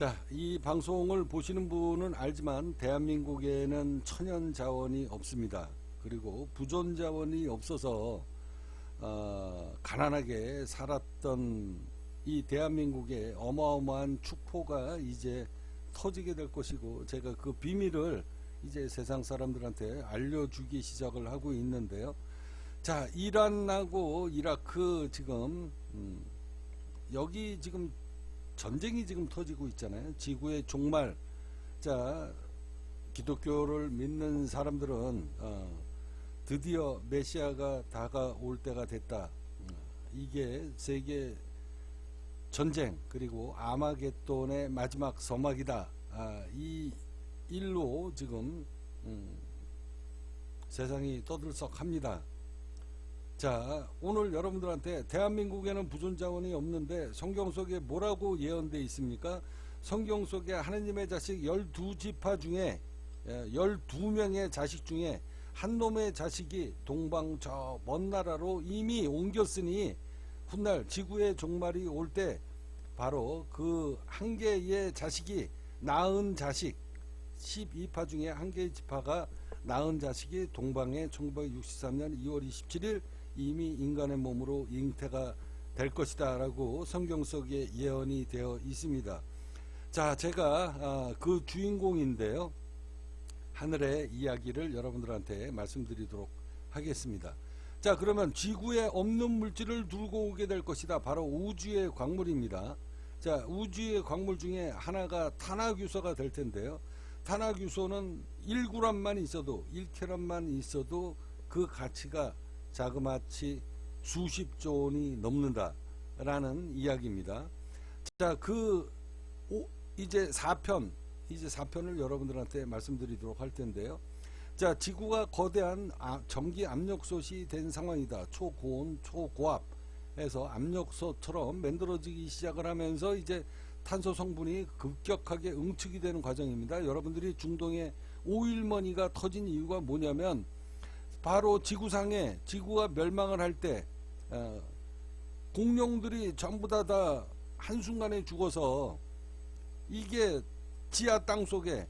자, 이 방송을 보시는 분은 알지만 대한민국에는 천연 자원이 없습니다. 그리고 부존 자원이 없어서 가난하게 살았던 이 대한민국의 어마어마한 축포가 이제 터지게 될 것이고, 제가 그 비밀을 이제 세상 사람들한테 알려주기 시작을 하고 있는데요. 자, 이란하고 이라크 지금 여기 지금 전쟁이 지금 터지고 있잖아요. 지구의 종말. 자, 기독교를 믿는 사람들은 드디어 메시아가 다가올 때가 됐다. 이게 세계 전쟁 그리고 아마겟돈의 마지막 서막이다. 이 일로 지금 세상이 떠들썩합니다. 자, 오늘 여러분들한테 대한민국에는 부존 자원이 없는데 성경 속에 뭐라고 예언되어 있습니까? 성경 속에 하느님의 자식 12지파 중에 12명의 자식 중에 한 놈의 자식이 동방 저 먼 나라로 이미 옮겼으니 훗날 지구의 종말이 올 때 바로 그 한 개의 자식이 낳은 자식 12파 중에 한 개의 지파가 낳은 자식이 동방에 1963년 2월 27일 이미 인간의 몸으로 잉태가 될 것이다 라고 성경 속에 예언이 되어 있습니다. 자, 제가 그 주인공인데요, 하늘의 이야기를 여러분들한테 말씀드리도록 하겠습니다. 자, 그러면 지구에 없는 물질을 들고 오게 될 것이다. 바로 우주의 광물입니다. 자, 우주의 광물 중에 하나가 탄화규소가 될 텐데요, 탄화규소는 1g만 있어도 1캐럿만 있어도 그 가치가 자그마치 수십조 원이 넘는다 라는 이야기입니다. 자, 이제 4편을 여러분들한테 말씀드리도록 할 텐데요. 자, 지구가 거대한 전기 압력솥이 된 상황이다. 초고온 초고압에서 압력솥처럼 만들어지기 시작을 하면서 이제 탄소 성분이 급격하게 응축이 되는 과정입니다. 여러분들이 중동에 오일머니가 터진 이유가 뭐냐면 바로 지구상에 지구가 멸망을 할 때 공룡들이 전부 다 한순간에 죽어서 이게 지하 땅 속에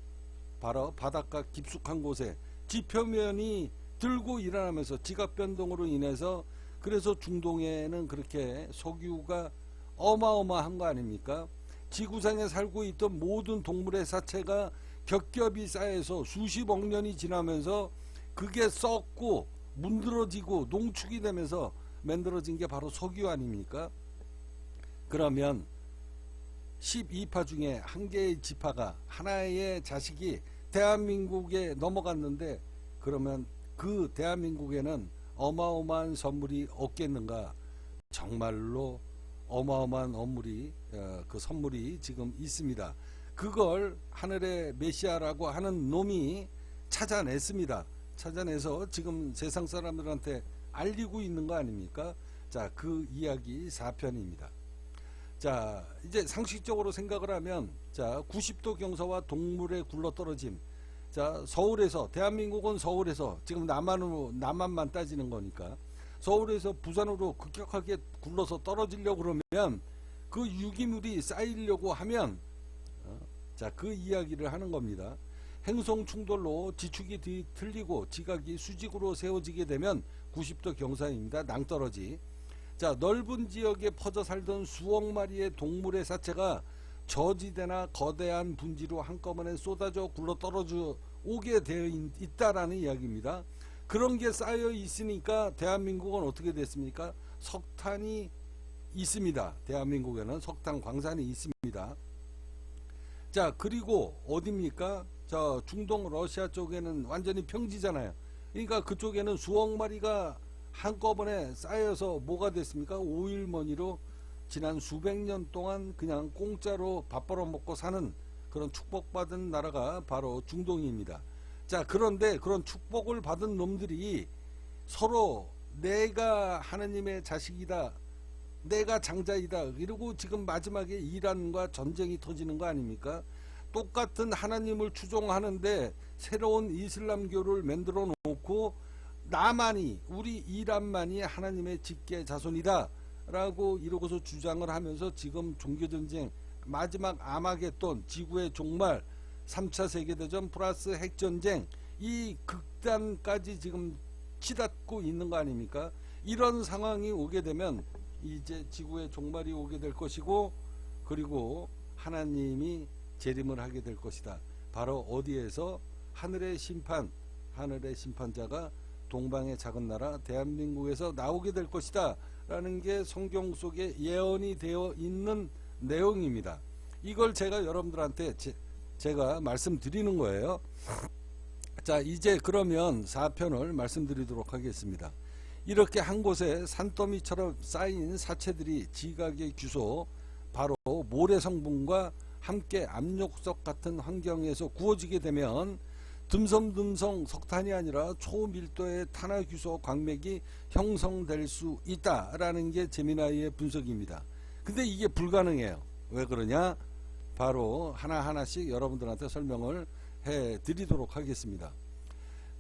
바로 바닷가 깊숙한 곳에 지표면이 들고 일어나면서 지각 변동으로 인해서, 그래서 중동에는 그렇게 석유가 어마어마한 거 아닙니까? 지구상에 살고 있던 모든 동물의 사체가 겹겹이 쌓여서 수십억 년이 지나면서 그게 썩고 문드러지고 농축이 되면서 만들어진 게 바로 석유 아닙니까? 그러면 12파 중에 한 개의 지파가 하나의 자식이 대한민국에 넘어갔는데, 그러면 그 대한민국에는 어마어마한 선물이 없겠는가? 정말로 어마어마한 그 선물이 지금 있습니다. 그걸 하늘의 메시아라고 하는 놈이 찾아냈습니다. 찾아내서 지금 세상 사람들한테 알리고 있는 거 아닙니까? 자, 그 이야기 4편입니다. 자, 이제 상식적으로 생각을 하면, 자, 90도 경사와 동물의 굴러떨어짐. 자, 서울에서, 대한민국은 서울에서 지금 남한만 따지는 거니까 서울에서 부산으로 급격하게 굴러서 떨어지려고 그러면 그 유기물이 쌓이려고 하면 자, 그 이야기를 하는 겁니다. 행성 충돌로 지축이 틀리고 지각이 수직으로 세워지게 되면 90도 경사입니다. 낭떠러지. 자, 넓은 지역에 퍼져 살던 수억 마리의 동물의 사체가 저지대나 거대한 분지로 한꺼번에 쏟아져 굴러 떨어져 오게 되어 있다라는 이야기입니다. 그런 게 쌓여 있으니까 대한민국은 어떻게 됐습니까? 석탄이 있습니다. 대한민국에는 석탄 광산이 있습니다. 자, 그리고 어디입니까? 자, 중동 러시아 쪽에는 완전히 평지잖아요. 그러니까 그쪽에는 수억 마리가 한꺼번에 쌓여서 뭐가 됐습니까? 오일머니로 지난 수백 년 동안 그냥 공짜로 밥 벌어먹고 사는 그런 축복받은 나라가 바로 중동입니다. 자, 그런데 그런 축복을 받은 놈들이 서로 내가 하느님의 자식이다, 내가 장자이다 이러고 지금 마지막에 이란과 전쟁이 터지는 거 아닙니까? 똑같은 하나님을 추종하는데 새로운 이슬람교를 만들어 놓고 우리 이란만이 하나님의 직계 자손이다 라고 이러고서 주장을 하면서 지금 종교전쟁 마지막 아마겟돈, 지구의 종말, 3차 세계대전 플러스 핵전쟁, 이 극단까지 지금 치닫고 있는 거 아닙니까? 이런 상황이 오게 되면 이제 지구의 종말이 오게 될 것이고, 그리고 하나님이 재림을 하게 될 것이다. 바로 어디에서? 하늘의 심판, 하늘의 심판자가 동방의 작은 나라 대한민국에서 나오게 될 것이다 라는 게 성경 속에 예언이 되어 있는 내용입니다. 이걸 제가 여러분들한테 제가 말씀드리는 거예요. 자, 이제 그러면 4편을 말씀드리도록 하겠습니다. 이렇게 한 곳에 산더미처럼 쌓인 사체들이 지각의 규소, 바로 모래 성분과 함께 압력석 같은 환경에서 구워지게 되면 듬성듬성 석탄이 아니라 초밀도의 탄화규소 광맥이 형성될 수 있다라는 게 제미나이의 분석입니다. 근데 이게 불가능해요. 왜 그러냐? 바로 하나하나씩 여러분들한테 설명을 해드리도록 하겠습니다.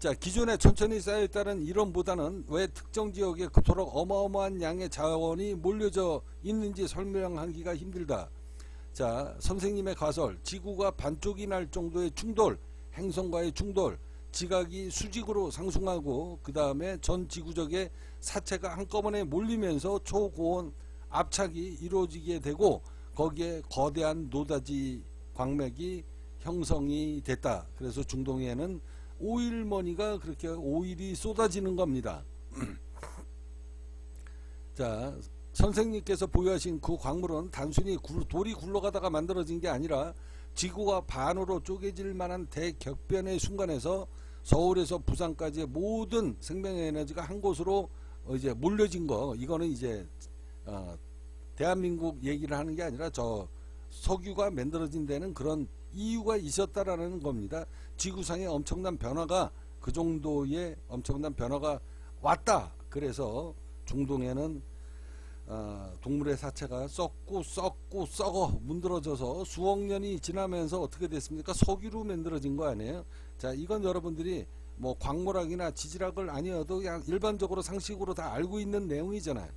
자, 기존에 천천히 쌓여있다는 이론보다는 왜 특정 지역에 그토록 어마어마한 양의 자원이 몰려져 있는지 설명하기가 힘들다. 자, 선생님의 가설, 지구가 반쪽이 날 정도의 충돌, 행성과의 충돌, 지각이 수직으로 상승하고 그 다음에 전 지구적의 사체가 한꺼번에 몰리면서 초고온 압착이 이루어지게 되고 거기에 거대한 노다지 광맥이 형성이 됐다. 그래서 중동에는 오일머니가 그렇게 오일이 쏟아지는 겁니다. 자, 선생님께서 보유하신 그 광물은 단순히 돌이 굴러가다가 만들어진 게 아니라 지구가 반으로 쪼개질 만한 대격변의 순간에서 서울에서 부산까지의 모든 생명의 에너지가 한 곳으로 이제 몰려진 거. 이거는 이제 대한민국 얘기를 하는 게 아니라 저 석유가 만들어진 데는 그런 이유가 있었다라는 겁니다. 지구상의 엄청난 변화가, 그 정도의 엄청난 변화가 왔다. 그래서 중동에는 동물의 사체가 썩고 썩어 문드러져서 수억 년이 지나면서 어떻게 됐습니까? 석유로 만들어진 거 아니에요? 자, 이건 여러분들이 뭐 광물학이나 지질학을 아니어도 그냥 일반적으로 상식으로 다 알고 있는 내용이잖아요.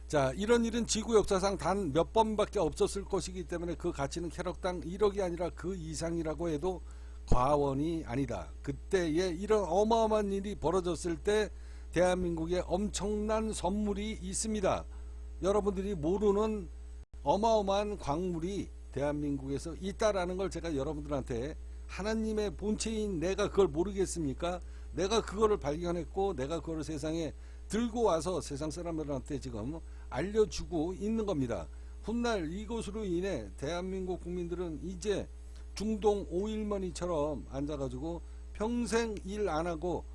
자, 이런 일은 지구 역사상 단 몇 번밖에 없었을 것이기 때문에 그 가치는 캐럿당 1억이 아니라 그 이상이라고 해도 과언이 아니다. 그때에 이런 어마어마한 일이 벌어졌을 때 대한민국에 엄청난 선물이 있습니다. 여러분들이 모르는 어마어마한 광물이 대한민국에서 있다라는 걸 제가 여러분들한테, 하나님의 본체인 내가 그걸 모르겠습니까? 내가 그거를 발견했고 내가 그걸 세상에 들고 와서 세상 사람들한테 지금 알려주고 있는 겁니다. 훗날 이것으로 인해 대한민국 국민들은 이제 중동 오일머니처럼 앉아가지고 평생 일 안하고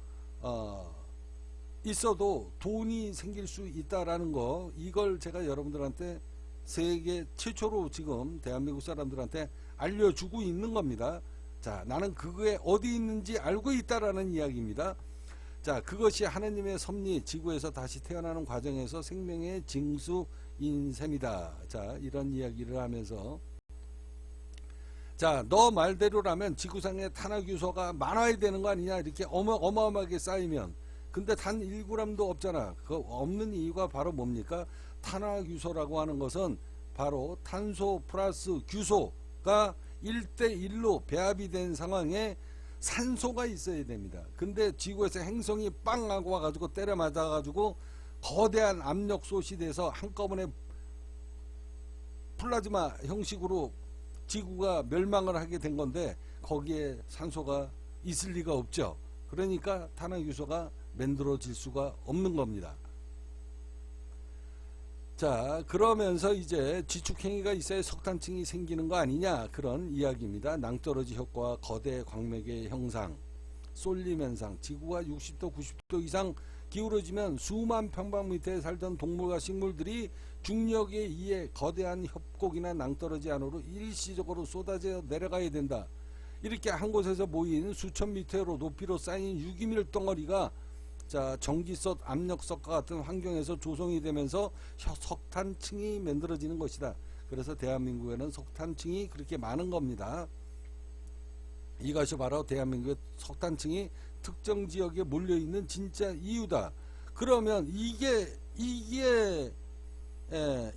있어도 돈이 생길 수 있다라는 거, 이걸 제가 여러분들한테 세계 최초로 지금 대한민국 사람들한테 알려주고 있는 겁니다. 자, 나는 그거에 어디 있는지 알고 있다라는 이야기입니다. 자, 그것이 하나님의 섭리, 지구에서 다시 태어나는 과정에서 생명의 징수인 셈이다. 자, 이런 이야기를 하면서, 자, 너 말대로라면 지구상에 탄화규소가 많아야 되는 거 아니냐, 이렇게 어마어마하게 쌓이면. 근데 단 1g도 없잖아. 그 없는 이유가 바로 뭡니까? 탄화규소라고 하는 것은 바로 탄소 플러스 규소가 1대1로 배합이 된 상황에 산소가 있어야 됩니다. 근데 지구에서 행성이 빵 하고 와가지고 때려 맞아가지고 거대한 압력 솥이 돼서 한꺼번에 플라즈마 형식으로 지구가 멸망을 하게 된 건데 거기에 산소가 있을 리가 없죠. 그러니까 탄화규소가 만들어질 수가 없는 겁니다. 자, 그러면서 이제 지축행위가 있어야 석탄층이 생기는 거 아니냐, 그런 이야기입니다. 낭떠러지 효과와 거대 광맥의 형상, 쏠림 현상, 지구가 60도 90도 이상 기울어지면 수만 평방미터에 살던 동물과 식물들이 중력에 의해 거대한 협곡이나 낭떠러지 안으로 일시적으로 쏟아져 내려가야 된다. 이렇게 한 곳에서 모인 수천 미터로 높이로 쌓인 유기밀 덩어리가, 자, 전기석, 압력석과 같은 환경에서 조성이 되면서 석탄층이 만들어지는 것이다. 그래서 대한민국에는 석탄층이 그렇게 많은 겁니다. 이것이 바로 대한민국의 석탄층이 특정 지역에 몰려있는 진짜 이유다. 그러면 이게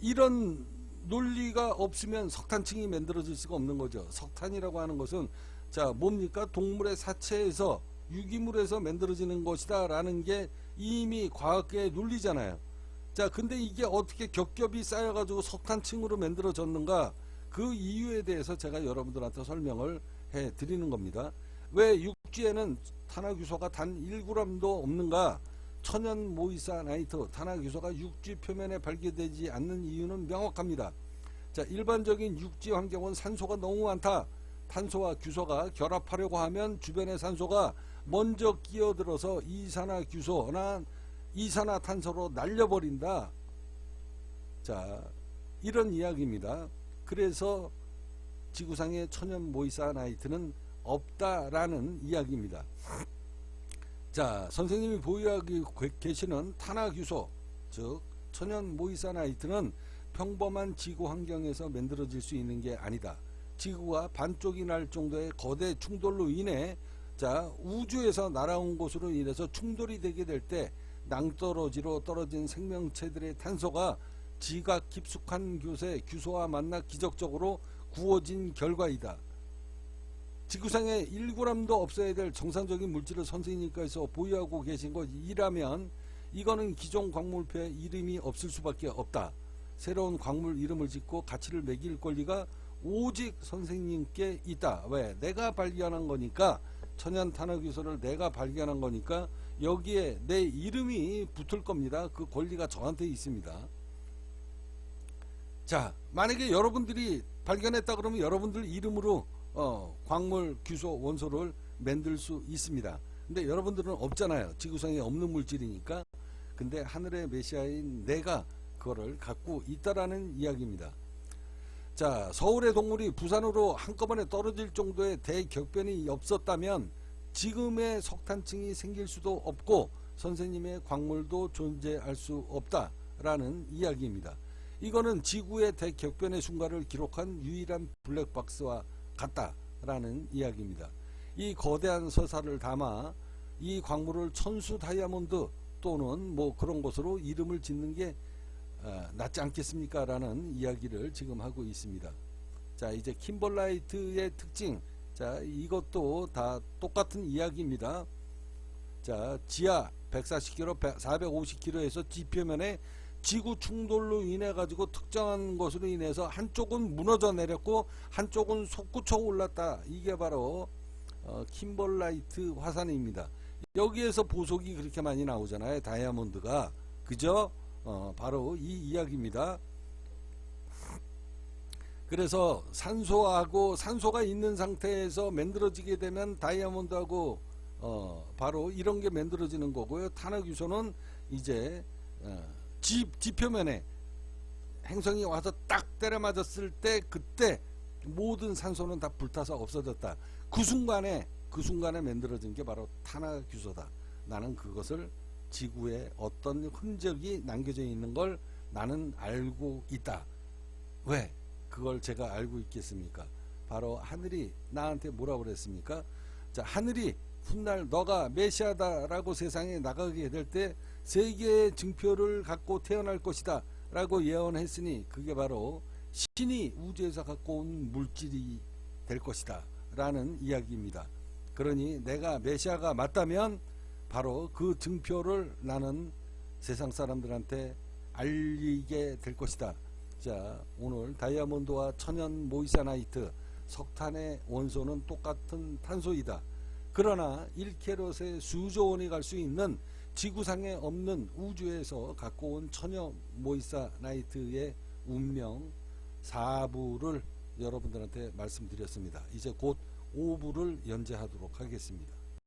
이런 논리가 없으면 석탄층이 만들어질 수가 없는 거죠. 석탄이라고 하는 것은 자 뭡니까? 동물의 사체에서 유기물에서 만들어지는 것이다 라는 게 이미 과학계의 논리잖아요. 자 근데 이게 어떻게 겹겹이 쌓여가지고 석탄층으로 만들어졌는가, 그 이유에 대해서 제가 여러분들한테 설명을 해 드리는 겁니다. 왜 육지에는 탄화규소가 단 1g도 없는가? 천연 모이사나이트 탄화규소가 육지 표면에 발견되지 않는 이유는 명확합니다. 자 일반적인 육지 환경은 산소가 너무 많다. 탄소와 규소가 결합하려고 하면 주변의 산소가 먼저 끼어들어서 이산화규소나 이산화탄소로 날려버린다. 자 이런 이야기입니다. 그래서 지구상의 천연 모이사나이트는 없다라는 이야기입니다. 자 선생님이 보유하고 계시는 탄화규소 즉 천연 모이사나이트는 평범한 지구 환경에서 만들어질 수 있는 게 아니다. 지구가 반쪽이 날 정도의 거대 충돌로 인해 자 우주에서 날아온 곳으로 인해서 충돌이 되게 될 때 낭떠러지로 떨어진 생명체들의 탄소가 지각 깊숙한 곳에 규소와 만나 기적적으로 구워진 결과이다. 지구상에 1g도 없어야 될 정상적인 물질을 선생님께서 보유하고 계신 것이라면 이거는 기존 광물표에 이름이 없을 수밖에 없다. 새로운 광물 이름을 짓고 가치를 매길 권리가 오직 선생님께 있다. 왜? 내가 발견한 거니까, 천연 탄화규소를 내가 발견한 거니까 여기에 내 이름이 붙을 겁니다. 그 권리가 저한테 있습니다. 자 만약에 여러분들이 발견했다 그러면 여러분들 이름으로 광물 규소 원소를 만들 수 있습니다. 근데 여러분들은 없잖아요. 지구상에 없는 물질이니까. 근데 하늘의 메시아인 내가 그거를 갖고 있다라는 이야기입니다. 자 서울의 동물이 부산으로 한꺼번에 떨어질 정도의 대격변이 없었다면 지금의 석탄층이 생길 수도 없고 선생님의 광물도 존재할 수 없다라는 이야기입니다. 이거는 지구의 대격변의 순간을 기록한 유일한 블랙박스와 같다라는 이야기입니다. 이 거대한 서사를 담아 이 광물을 천수 다이아몬드 또는 뭐 그런 것으로 이름을 짓는 게 낫지 않겠습니까? 라는 이야기를 지금 하고 있습니다. 자 이제 킴벌라이트의 특징, 자 이것도 다 똑같은 이야기입니다. 자 지하 140km 450km에서 지표면에 지구 충돌로 인해 가지고 특정한 것으로 인해서 한쪽은 무너져 내렸고 한쪽은 솟구쳐 올랐다. 이게 바로 킴벌라이트 화산입니다. 여기에서 보석이 그렇게 많이 나오잖아요. 다이아몬드가. 그죠? 바로 이 이야기입니다. 그래서 산소가 있는 상태에서 만들어지게 되면 다이아몬드하고 바로 이런 게 만들어지는 거고요. 탄화규소는 이제 지표면에 행성이 와서 딱 때려 맞았을 때 그때 모든 산소는 다 불타서 없어졌다. 그 순간에 만들어진 게 바로 탄화규소다. 나는 그것을 지구에 어떤 흔적이 남겨져 있는 걸 나는 알고 있다. 왜? 그걸 제가 알고 있겠습니까? 바로 하늘이 나한테 뭐라고 그랬습니까? 자, 하늘이 훗날 너가 메시아다라고 세상에 나가게 될 때 세계의 증표를 갖고 태어날 것이다 라고 예언했으니 그게 바로 신이 우주에서 갖고 온 물질이 될 것이다 라는 이야기입니다. 그러니 내가 메시아가 맞다면 바로 그 증표를 나는 세상 사람들한테 알리게 될 것이다. 자, 오늘 다이아몬드와 천연 모이사나이트, 석탄의 원소는 똑같은 탄소이다. 그러나 1캐럿의 수조 원이 갈 수 있는 지구상에 없는 우주에서 갖고 온 천연 모이사나이트의 운명 4부를 여러분들한테 말씀드렸습니다. 이제 곧 5부를 연재하도록 하겠습니다.